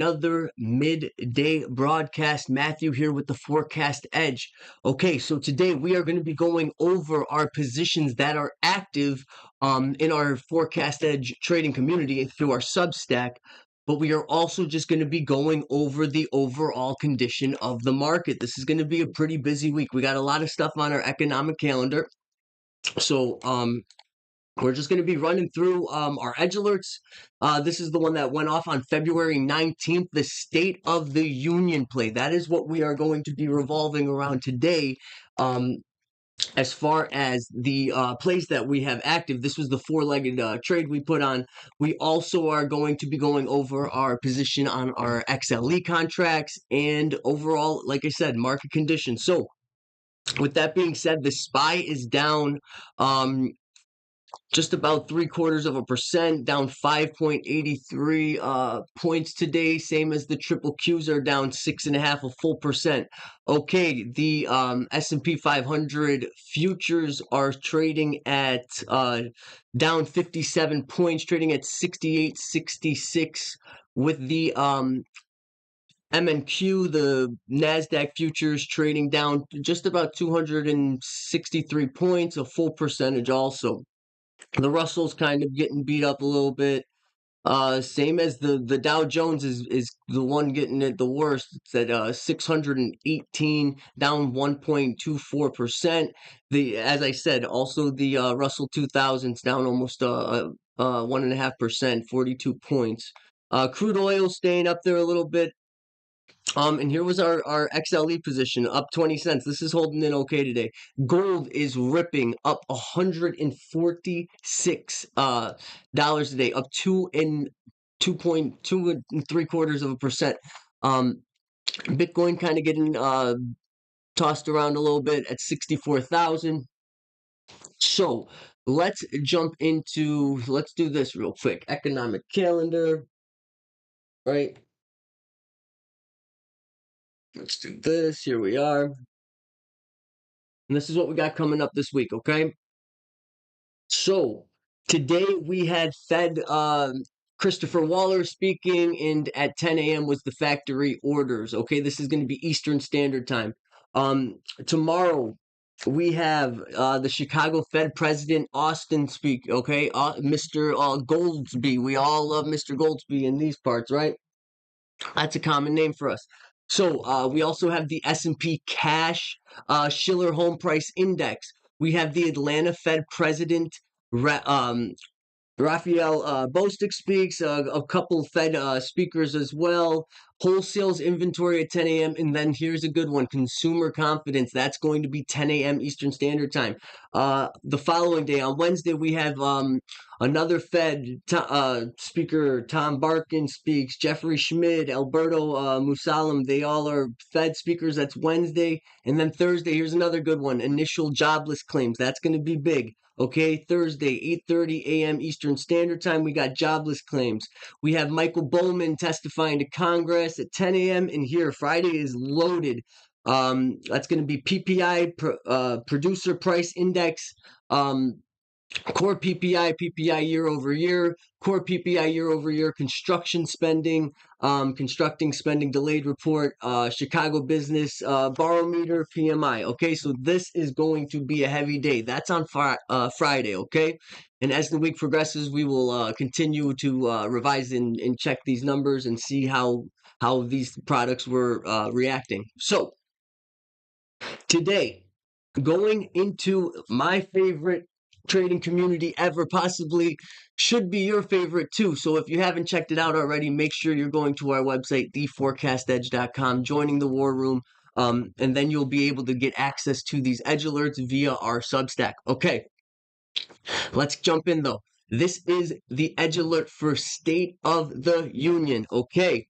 Another midday broadcast. Matthew here with the Forecast Edge. Okay, so today we are going to be going over our positions that are active in our Forecast Edge trading community through our Substack. But we are also just going to be going over the overall condition of the market. This is going to be a pretty busy week. We got a lot of stuff on our economic calendar. So we're just going to be running through our edge alerts. This is the one that went off on February 19th, the State of the Union play. That is what we are going to be revolving around today. As far as the plays that we have active, this was the four-legged trade we put on. We also are going to be going over our position on our XLE contracts and overall, like I said, market conditions. So with that being said, the SPY is down just about 0.75%, down 5.83 points today. Same as the triple Qs are down 6.5%. Okay, the S&P 500 futures are trading at down 57 points, trading at 68.66, with the MNQ, the NASDAQ futures, trading down just about 263 points, a full percentage also. The Russell's kind of getting beat up a little bit. Same as the Dow Jones is the one getting it the worst. It's at 618, down 1.24%. As I said, also the Russell 2000's down almost 1.5%, 42 points. Crude oil staying up there a little bit. And here was our XLE position, up 20 cents. This is holding in okay today. Gold is ripping up $146 dollars a day, up 2.3%. Bitcoin kind of getting tossed around a little bit at 64,000. So let's do this real quick. Economic calendar, right? Let's do this. Here we are. And this is what we got coming up this week, okay? So today we had Fed Christopher Waller speaking, and at 10 a.m. was the factory orders, okay? This is going to be Eastern Standard Time. Tomorrow we have the Chicago Fed President Austin speak, okay? Mr. Goldsby. We all love Mr. Goldsby in these parts, right? That's a common name for us. So we also have the S&P Cash Schiller Home Price Index. We have the Atlanta Fed President Raphael Bostic speaks. A couple Fed speakers as well. Wholesale's inventory at 10 a.m. And then here's a good one: consumer confidence. That's going to be 10 a.m. Eastern Standard Time. The following day, on Wednesday, we have another Fed speaker. Tom Barkin speaks. Jeffrey Schmidt, Alberto Musalem. They all are Fed speakers. That's Wednesday. And then Thursday, here's another good one: initial jobless claims. That's going to be big. Okay, Thursday, 8:30 a.m. Eastern Standard Time, we got jobless claims. We have Michael Bowman testifying to Congress at 10 a.m. And here, Friday is loaded. That's going to be PPI, Producer Price Index, core PPI year over year, core PPI year over year, construction spending, constructing spending delayed report, Chicago business barometer, PMI. Okay, so this is going to be a heavy day. That's on Friday. Okay, and as the week progresses, we will continue to revise and check these numbers and see how these products were reacting. So today, going into my favorite trading community ever, possibly should be your favorite too. So if you haven't checked it out already, make sure you're going to our website, theforecastedge.com, joining the war room, and then you'll be able to get access to these edge alerts via our Substack. Okay, let's jump in though. This is the edge alert for State of the Union. Okay,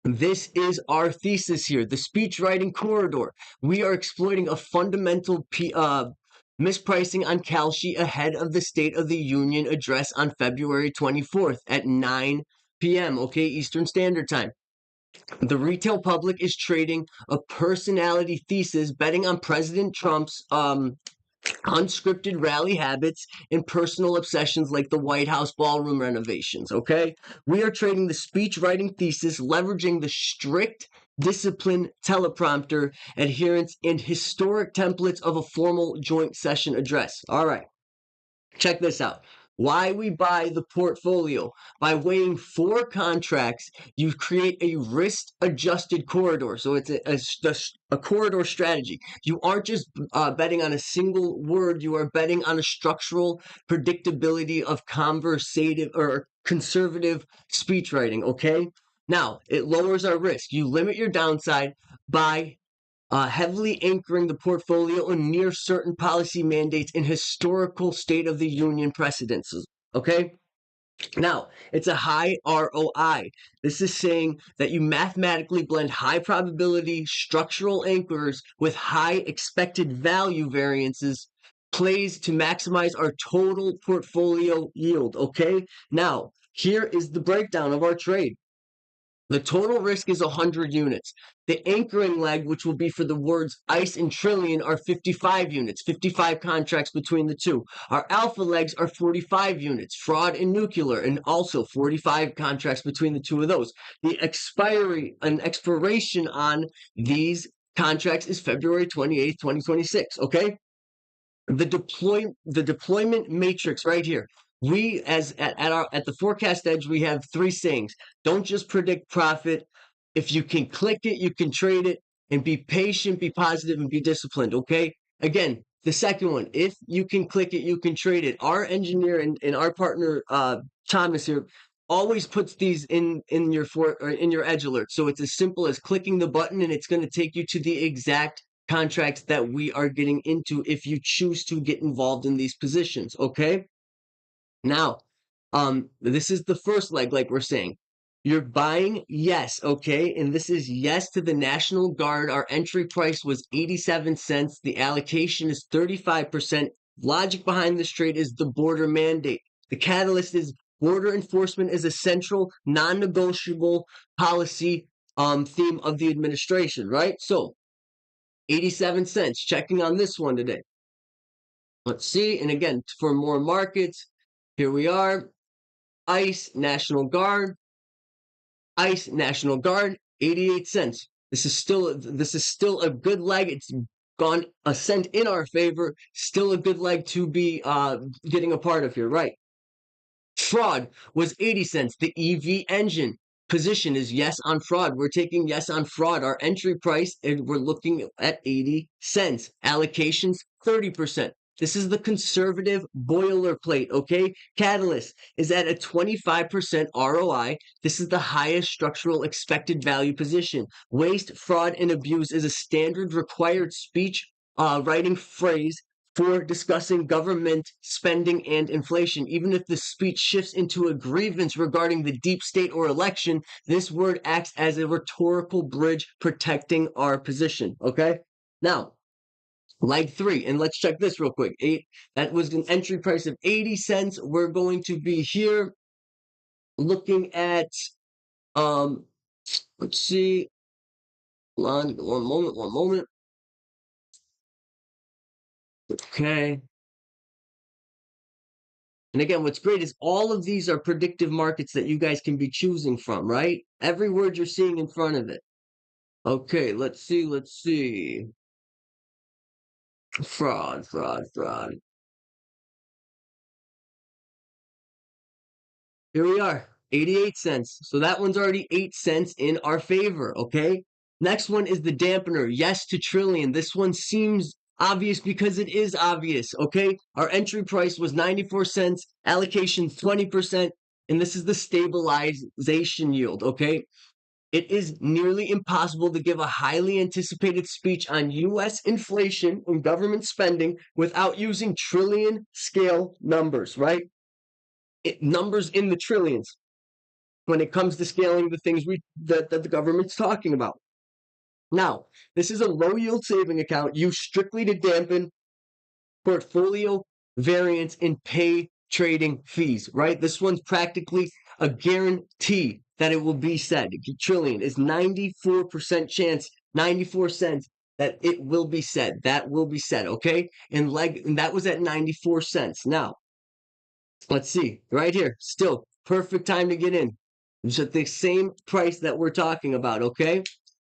this is our thesis here, the speech writing corridor. We are exploiting a fundamental mispricing on Kalshi ahead of the State of the Union address on February 24th at 9 p.m., okay, Eastern Standard Time. The retail public is trading a personality thesis, betting on President Trump's unscripted rally habits, and personal obsessions like the White House ballroom renovations, okay? We are trading the speech writing thesis, leveraging the strict discipline teleprompter adherence and historic templates of a formal joint session address. All right. Check this out. Why we buy the portfolio. By weighing 4 contracts, you create a risk adjusted corridor. So it's a corridor strategy. You aren't just betting on a single word, you are betting on a structural predictability of conversative or conservative speech writing. Okay. Now, it lowers our risk. You limit your downside by heavily anchoring the portfolio in near certain policy mandates and historical State of the Union precedences. Okay? Now, it's a high ROI. This is saying that you mathematically blend high probability structural anchors with high expected value variances plays to maximize our total portfolio yield. Okay? Now, here is the breakdown of our trade. The total risk is 100 units. The anchoring leg, which will be for the words ICE and trillion, are 55 units, 55 contracts between the two. Our alpha legs are 45 units, fraud and nuclear, and also 45 contracts between the two of those. The expiration on these contracts is February 28th, 2026, okay? The deployment matrix right here. We as at the forecast edge, we have 3 sayings. Don't just predict profit. If you can click it, you can trade it, and be patient, be positive, and be disciplined. Okay. Again, the second one, if you can click it, you can trade it. Our engineer and our partner Thomas here always puts these in your edge alert. So it's as simple as clicking the button, and it's going to take you to the exact contracts that we are getting into if you choose to get involved in these positions. Okay. Now, this is the first leg, like we're saying. You're buying yes, okay? And this is yes to the National Guard. Our entry price was 87 cents. The allocation is 35%. Logic behind this trade is the border mandate. The catalyst is border enforcement is a central, non-negotiable policy theme of the administration, right? So 87 cents. Checking on this one today. Let's see. And again, for more markets, here we are. ICE, National Guard. ICE, National Guard, 88 cents. This is still a good leg. It's gone a cent in our favor. Still a good leg to be getting a part of here, right? Fraud was 80 cents. The EV engine position is yes on fraud. We're taking yes on fraud. Our entry price, and we're looking at 80 cents. Allocations, 30%. This is the conservative boilerplate, okay? Catalyst is at a 25% ROI. This is the highest structural expected value position. Waste, fraud, and abuse is a standard required speech writing phrase for discussing government spending and inflation. Even if the speech shifts into a grievance regarding the deep state or election, this word acts as a rhetorical bridge protecting our position, okay? Now, leg 3, and let's check this real quick. That was an entry price of 80 cents. We're going to be here looking at, let's see. Hold on, one moment. Okay. And again, what's great is all of these are predictive markets that you guys can be choosing from, right? Every word you're seeing in front of it. Okay, let's see. Fraud. Here we are, 88 cents. So that one's already 8 cents in our favor, okay? Next one is the dampener, yes to trillion. This one seems obvious because it is obvious, okay? Our entry price was 94 cents, allocation 20%, and this is the stabilization yield, okay? It is nearly impossible to give a highly anticipated speech on US inflation and government spending without using trillion scale numbers, right? Numbers in the trillions when it comes to scaling the things that the government's talking about. Now, this is a low yield saving account used strictly to dampen portfolio variance and pay trading fees, right? This one's practically a guarantee that it will be said. Trillion is 94% chance, 94 cents that it will be said. That will be said, okay? And that was at 94 cents. Now, let's see. Right here. Still perfect time to get in. It's at the same price that we're talking about, okay?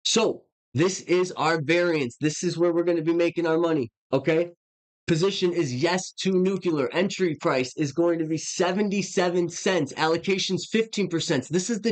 So, this is our variance. This is where we're going to be making our money, okay? Position is yes to nuclear. Entry price is going to be 77 cents. Allocations 15%. This is the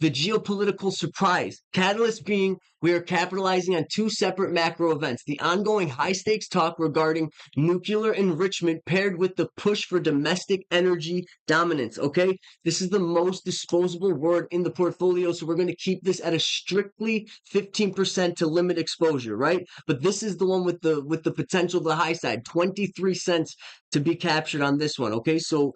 geopolitical surprise. Catalyst being we are capitalizing on two separate macro events. The ongoing high stakes talk regarding nuclear enrichment paired with the push for domestic energy dominance. Okay. This is the most disposable word in the portfolio. So we're going to keep this at a strictly 15% to limit exposure, right? But this is the one with the potential, the high side, 23 cents to be captured on this one. Okay. So,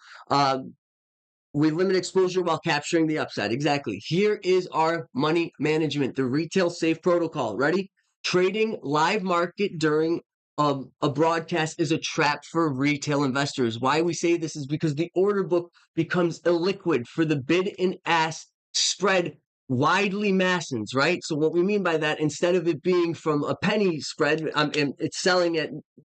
we limit exposure while capturing the upside. Exactly. Here is our money management, the retail safe protocol. Ready? Trading live market during a broadcast is a trap for retail investors. Why we say this is because the order book becomes illiquid for the bid and ask spread widely massens, right? So what we mean by that, instead of it being from a penny spread, and it's selling at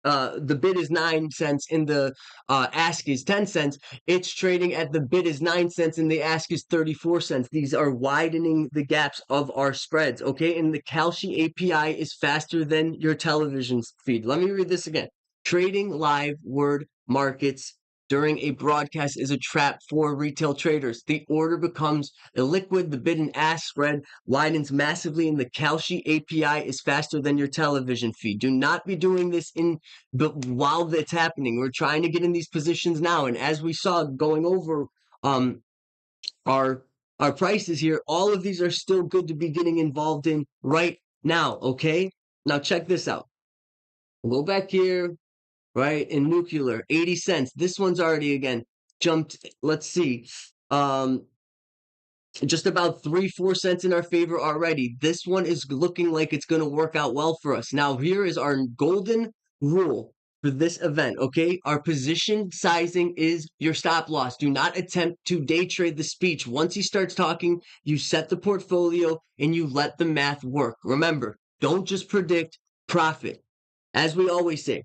the bid is 9 cents and the ask is 10 cents. It's trading at the bid is 9 cents and the ask is 34 cents. These are widening the gaps of our spreads, okay? And the Kalshi API is faster than your television feed. Let me read this again. Trading live word markets during a broadcast is a trap for retail traders. The order becomes illiquid. The bid and ask spread widens massively, and the Kalshi API is faster than your television feed. Do not be doing this while it's happening. We're trying to get in these positions now, and as we saw going over um, our prices here, all of these are still good to be getting involved in right now. Okay, now check this out. We'll go back here, right, in nuclear, 80 cents. This one's already again jumped. Let's see. Just about 3-4 cents in our favor already. This one is looking like it's going to work out well for us. Now, here is our golden rule for this event, okay? Our position sizing is your stop loss. Do not attempt to day trade the speech. Once he starts talking, you set the portfolio and you let the math work. Remember, don't just predict profit. As we always say,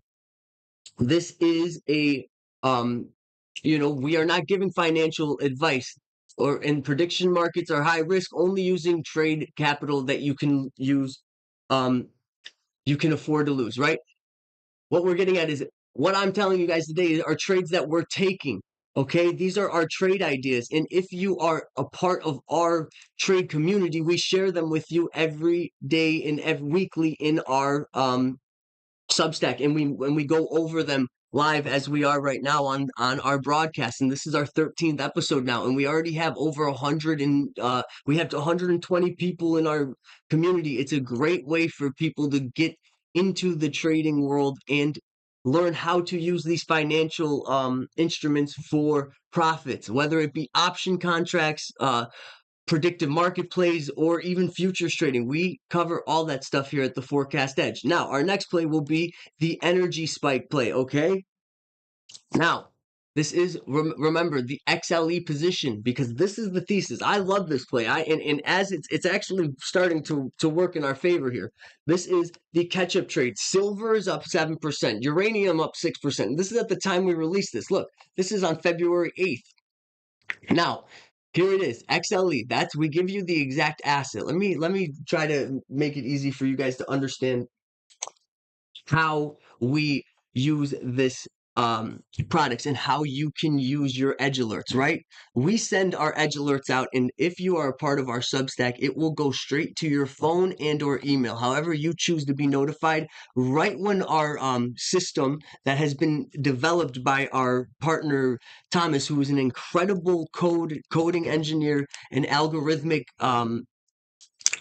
this is we are not giving financial advice, or in prediction markets are high risk, only using trade capital that you can use, you can afford to lose, right? What we're getting at is what I'm telling you guys today are trades that we're taking. Okay, these are our trade ideas. And if you are a part of our trade community, we share them with you every day and every weekly in our Substack, and we go over them live as we are right now on our broadcast. And this is our 13th episode now, and we already have over 100 and we have 120 people in our community. It's a great way for people to get into the trading world and learn how to use these financial instruments for profits, whether it be option contracts, predictive market plays, or even futures trading. We cover all that stuff here at the Forecast Edge. Now, our next play will be the energy spike play, okay? Now, this is, remember, the XLE position, because this is the thesis. I love this play. And as it's actually starting to work in our favor here. This is the catch-up trade. Silver is up 7%. Uranium up 6%. This is at the time we released this. Look, this is on February 8th. Now, here it is, XLE. We give you the exact asset. Let me try to make it easy for you guys to understand how we use this products and how you can use your edge alerts, right? We send our edge alerts out, and if you are a part of our Substack, it will go straight to your phone and or email, however you choose to be notified, right when our system that has been developed by our partner Thomas, who is an incredible coding engineer and algorithmic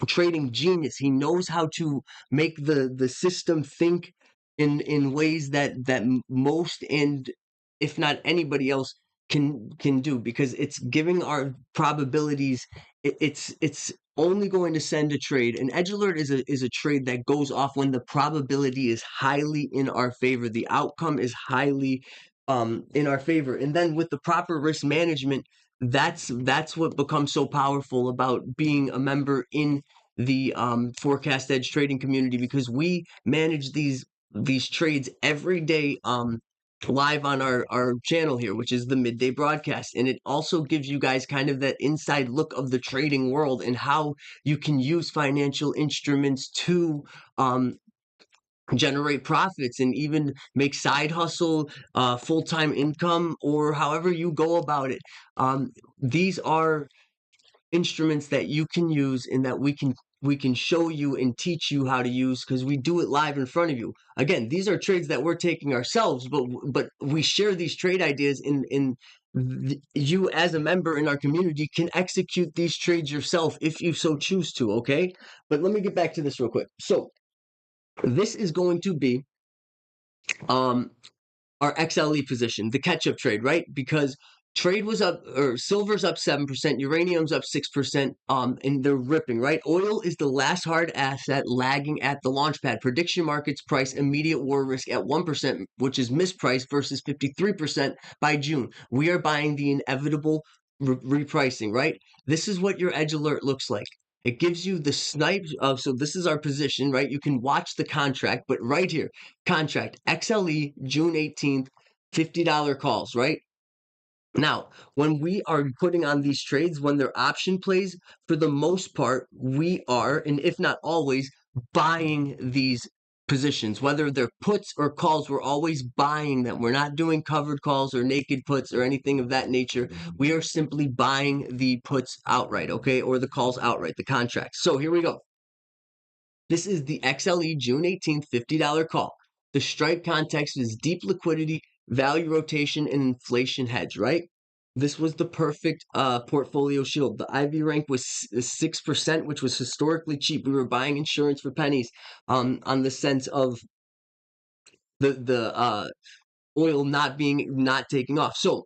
trading genius. He knows how to make the system think in ways that most, and if not anybody else, can do, because it's giving our probabilities. It's only going to send a trade. An edge alert is a trade that goes off when the probability is highly in our favor. The outcome is highly in our favor, and then with the proper risk management, that's what becomes so powerful about being a member in the Forecast Edge trading community, because we manage these trades every day live on our channel here, which is the midday broadcast. And it also gives you guys kind of that inside look of the trading world and how you can use financial instruments to generate profits and even make side hustle, full-time income, or however you go about it. These are instruments that you can use and that we can show you and teach you how to use, because we do it live in front of you. Again, these are trades that we're taking ourselves, but we share these trade ideas, and you as a member in our community can execute these trades yourself if you so choose to. Okay, but let me get back to this real quick. So this is going to be um our XLE position, the catch-up trade, right? Because trade was up, or silver's up 7%, uranium's up 6%, and they're ripping, right? Oil is the last hard asset lagging at the launch pad. Prediction markets price immediate war risk at 1%, which is mispriced, versus 53% by June. We are buying the inevitable repricing, right? This is what your edge alert looks like. It gives you the snipe of, so this is our position, right? You can watch the contract, but right here, contract XLE June 18th, $50 calls, right? Now, when we are putting on these trades, when they're option plays, for the most part, we are, and if not always, buying these positions. Whether they're puts or calls, we're always buying them. We're not doing covered calls or naked puts or anything of that nature. We are simply buying the puts outright, okay, or the calls outright, the contracts. So here we go. This is the XLE June 18th $50 call. The strike context is deep liquidity, value rotation, and inflation hedge, right? This was the perfect portfolio shield. The IV rank was 6%, which was historically cheap. We were buying insurance for pennies on the sense of the oil not taking off. So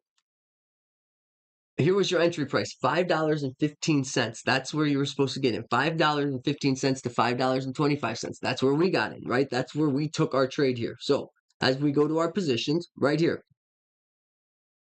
here was your entry price, $5.15. That's where you were supposed to get in. $5.15 to $5.25. That's where we got in, right? That's where we took our trade here. So as we go to our positions right here,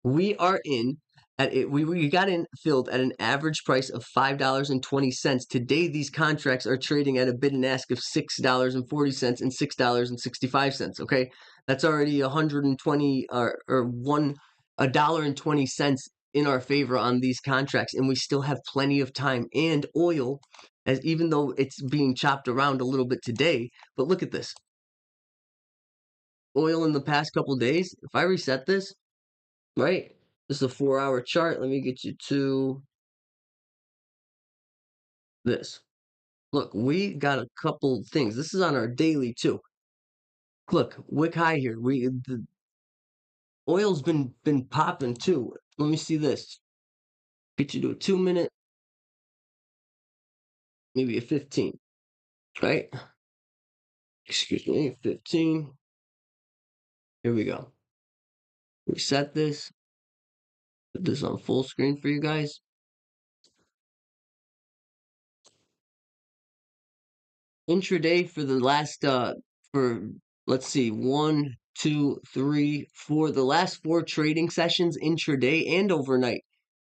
we are in at it. We got in filled at an average price of $5.20. Today, these contracts are trading at a bid and ask of $6.40 and $6.65. Okay, that's already 120 or $1.20 in our favor on these contracts, and we still have plenty of time. And oil, as even though it's being chopped around a little bit today, but look at this. Oil in the past couple days, if I reset this, right? This is a 4-hour chart. Let me get you to this. Look, we got a couple things. This is on our daily too. Look, wick high here. The oil's been popping too. Let me see this. Get you to a 2-minute, maybe a 15, right? Excuse me, 15. Here we go. Reset this. Put this on full screen for you guys. Intraday for the last for let's see, 1, 2, 3, 4. The last 4 trading sessions intraday and overnight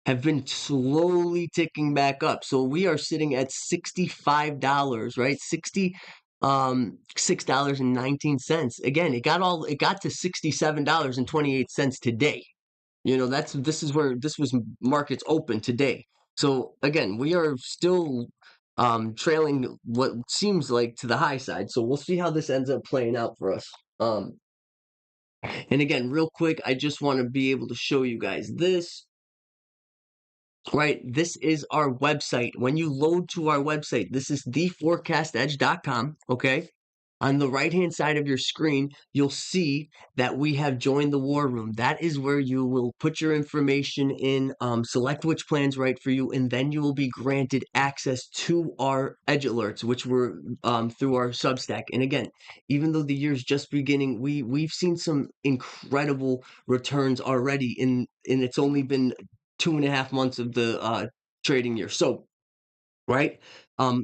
have been slowly ticking back up. So we are sitting at $65, right? $6.19. Again, it got to $67.28 today. You know, this is where this was markets open today. So again, we are still trailing what seems like to the high side. So we'll see how this ends up playing out for us. And again, real quick, I just want to be able to show you guys this. Right, this is our website. When you load to our website, this is theforecastedge.com, okay? On the right-hand side of your screen, you'll see that we have joined the war room. That is where you will put your information in, select which plan's right for you, and then you will be granted access to our edge alerts, which were through our Substack. And again, even though the year's just beginning, we've seen some incredible returns already, and it's only been 2.5 months of the trading year. So, right,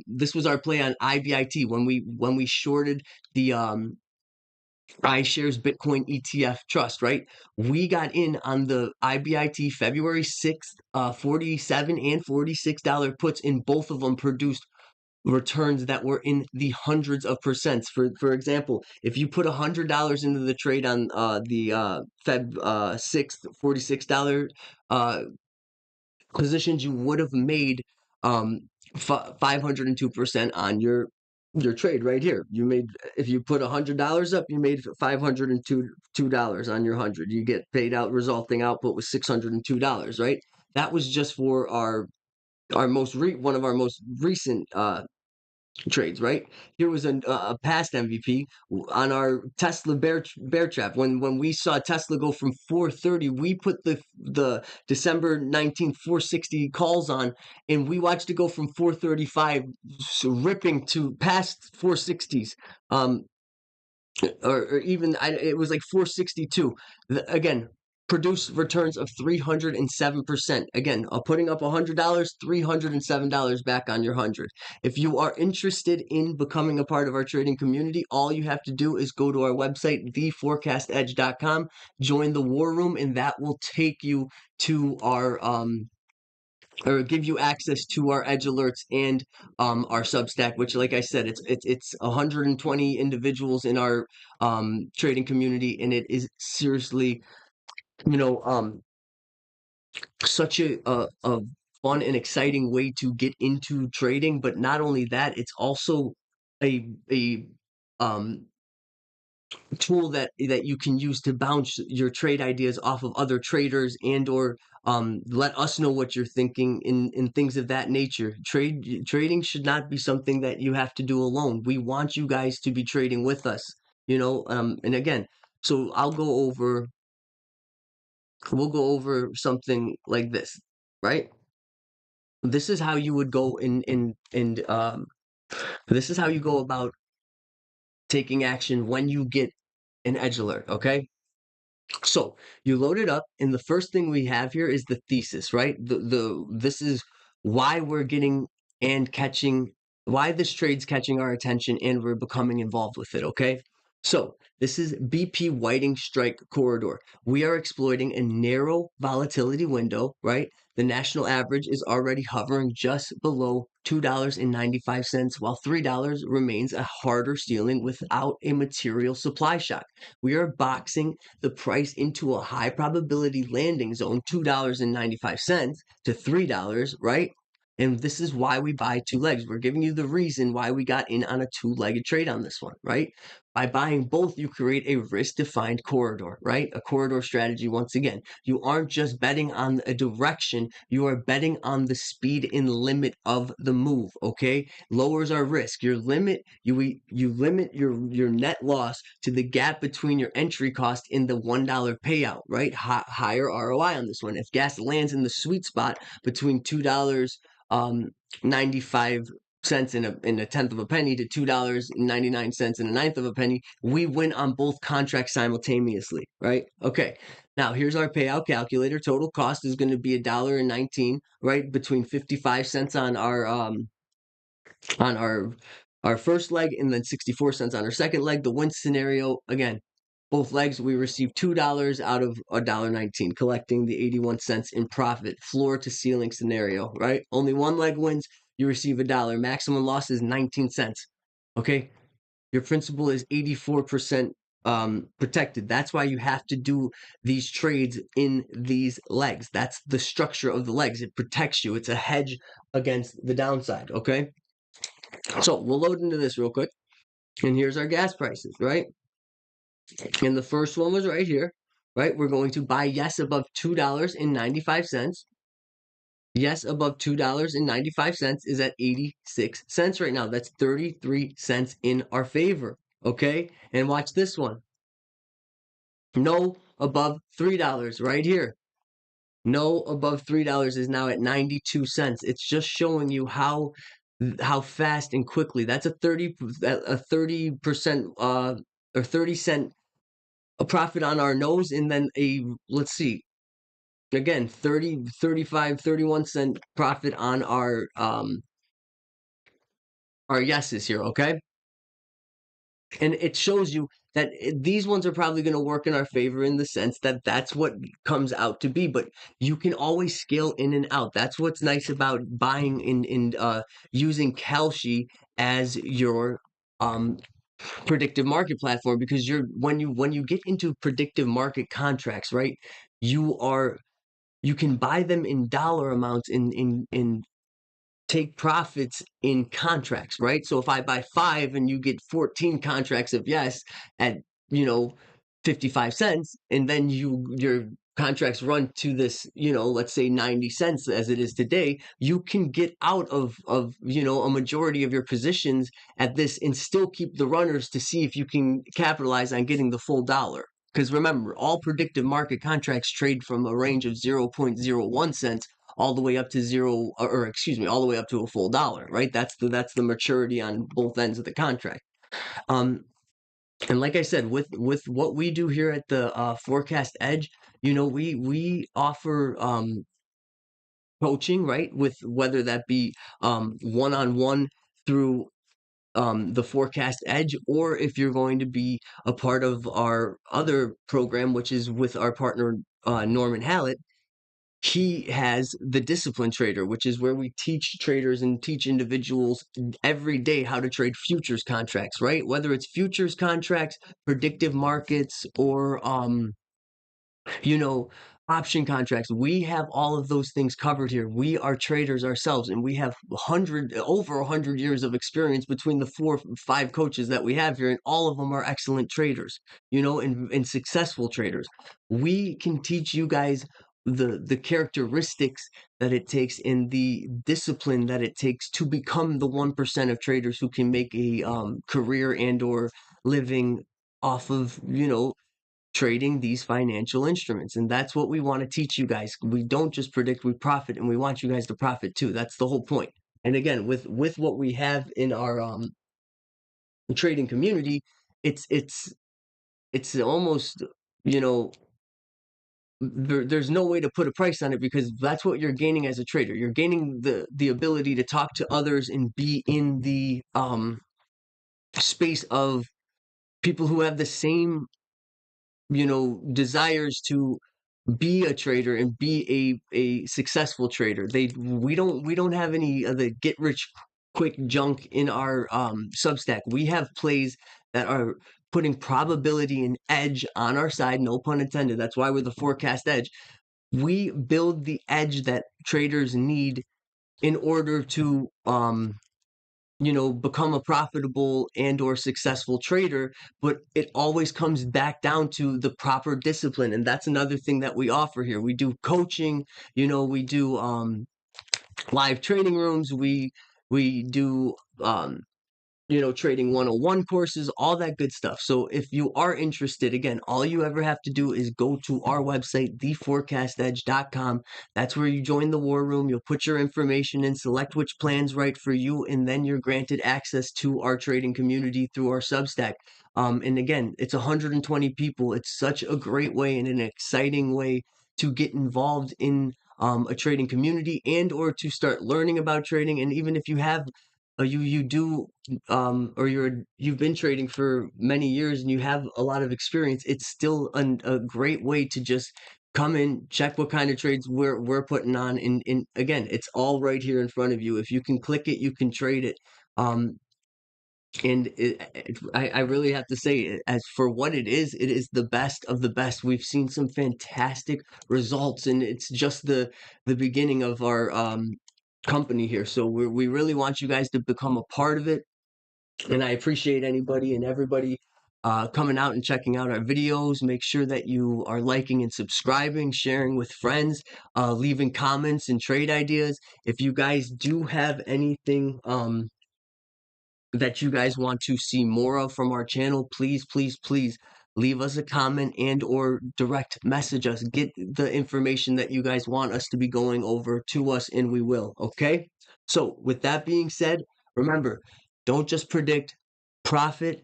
this was our play on IBIT when we shorted the iShares Bitcoin ETF trust, right? We got in on the IBIT February 6th, $47 and $46 puts, and both of them produced returns that were in the hundreds of percents. For example, if you put $100 into the trade on the Feb 6th, $46 uh, positions, you would have made 502% on your trade right here. You made, if you put $100 up, you made $502 on your 100. You get paid out, resulting output was $602, right? That was just for our one of our most recent trades, right? Here was a past MVP on our Tesla bear trap. When we saw Tesla go from 430, we put the December 19th 460 calls on, and we watched it go from 435, so ripping to past 460s. Or even it was like 462. Again, produce returns of 307%. Again, putting up $100, $307 back on your 100. If you are interested in becoming a part of our trading community, all you have to do is go to our website, theforecastedge.com, join the war room, and that will take you to our or give you access to our edge alerts and our Substack, which, like I said, it's 120 individuals in our trading community, and it is seriously, you know, such a fun and exciting way to get into trading. But not only that, it's also a um tool that you can use to bounce your trade ideas off of other traders, and or let us know what you're thinking in things of that nature. Trading should not be something that you have to do alone. We want you guys to be trading with us, and again, so we'll go over something like this, right? This is how you would go in this is how you go about taking action when you get an edge alert, okay? So you load it up, and the first thing we have here is the thesis, right? This is why we're getting and catching, why this trade's catching our attention, and we're becoming involved with it. Okay. So this is BP Whiting Strike Corridor. We are exploiting a narrow volatility window, right? The national average is already hovering just below $2.95, while $3 remains a harder ceiling without a material supply shock. We are boxing the price into a high probability landing zone, $2.95 to $3, right? And this is why we buy two legs. We're giving you the reason why we got in on a two-legged trade on this one, right? By buying both, you create a risk-defined corridor, right? A corridor strategy, once again. You aren't just betting on a direction, you are betting on the speed and limit of the move, okay? Lowers our risk. You limit your net loss to the gap between your entry cost and the $1 payout, right? Higher ROI on this one. If gas lands in the sweet spot between $2 $0.95 in a tenth of a penny to $2.99 in a ninth of a penny, we win on both contracts simultaneously, right? Okay. Now here's our payout calculator. Total cost is going to be $1.19, right? Between 55 cents on our first leg, and then 64 cents on our second leg. The win scenario, again, both legs, we receive $2 out of $1.19, collecting the 81 cents in profit. Floor to ceiling scenario, right? Only one leg wins, you receive $1. Maximum loss is 19 cents. Okay? Your principal is 84% protected. That's why you have to do these trades in these legs. That's the structure of the legs. It protects you. It's a hedge against the downside, okay? So we'll load into this real quick. And here's our gas prices, right? And the first one was right here, right? We're going to buy yes above $2.95. Yes above $2.95 is at 86 cents right now. That's 33 cents in our favor, okay? And watch this one. No above $3 right here. No above $3 is now at 92 cents. It's just showing you how fast and quickly. That's a 30% or 30 cent a profit on our nose, and then let's see, again, 30, 35, 31 cent profit on our yeses here, okay? And it shows you that these ones are probably going to work in our favor in the sense that that's what comes out to be. But you can always scale in and out. That's what's nice about buying in using Kalshi as your predictive market platform, because when you get into predictive market contracts, right, you can buy them in dollar amounts in take profits in contracts, right? So if I buy 5 and you get 14 contracts of yes at, you know, 55 cents, and then your contracts run to this, let's say 90 cents as it is today, you can get out of a majority of your positions at this and still keep the runners to see if you can capitalize on getting the full dollar. Because remember, all predictive market contracts trade from a range of 0.01 cents all the way up to zero, or excuse me, all the way up to a full dollar, right? That's the maturity on both ends of the contract. Um, and like I said, with what we do here at the Forecast Edge, we offer coaching, right? With whether that be one-on-one through the Forecast Edge, or if you're going to be a part of our other program, which is with our partner Norman Hallett. He has the discipline trader, which is where we teach traders and teach individuals every day how to trade futures contracts, right? Whether it's futures contracts, predictive markets, or you know, option contracts. We have all of those things covered here. We are traders ourselves, and we have over 100 years of experience between the 5 coaches that we have here, and all of them are excellent traders, and successful traders. We can teach you guys the characteristics that it takes and the discipline that it takes to become the 1% of traders who can make a career and or living off of trading these financial instruments. And that's what we want to teach you guys. We don't just predict, we profit, and we want you guys to profit too. That's the whole point. And again, with what we have in our trading community, it's almost, you know there's no way to put a price on it, because that's what you're gaining as a trader. You're gaining the ability to talk to others and be in the space of people who have the same desires to be a trader and be a successful trader. We don't have any of the get rich quick junk in our Substack. We have plays that are putting probability and edge on our side, no pun intended. That's why we're the Forecast Edge. We build the edge that traders need in order to become a profitable and or successful trader. But it always comes back down to the proper discipline, and that's another thing that we offer here. We do coaching, we do live training rooms, we do trading 101 courses, all that good stuff. So if you are interested, again, all you ever have to do is go to our website, theforecastedge.com. That's where you join the war room. You'll put your information in, select which plan's right for you, and then you're granted access to our trading community through our Substack. And again, it's 120 people. It's such a great way and an exciting way to get involved in a trading community and or to start learning about trading. And even if you have you do or you've been trading for many years and you have a lot of experience, it's still a great way to just come in, check what kind of trades we're putting on, and again, it's all right here in front of you. If you can click it, you can trade it. I really have to say, as for what it is the best of the best. We've seen some fantastic results, and it's just the beginning of our company here. So we really want you guys to become a part of it. And I appreciate anybody and everybody coming out and checking out our videos. Make sure that you are liking and subscribing, sharing with friends, leaving comments and trade ideas. If you guys do have anything that you guys want to see more of from our channel, please, please, please leave us a comment and or direct message us. Get the information that you guys want us to be going over to us, and we will. Okay? So with that being said, remember, don't just predict, profit.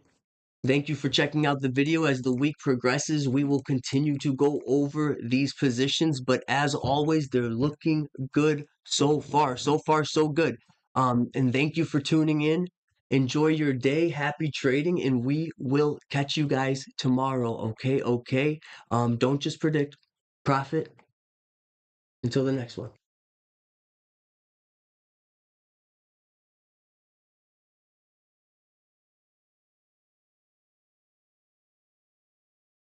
Thank you for checking out the video. As the week progresses, we will continue to go over these positions, but as always, they're looking good so far. So far, so good. And thank you for tuning in. Enjoy your day. Happy trading, and we will catch you guys tomorrow. Okay, okay. Don't just predict profit. Until the next one.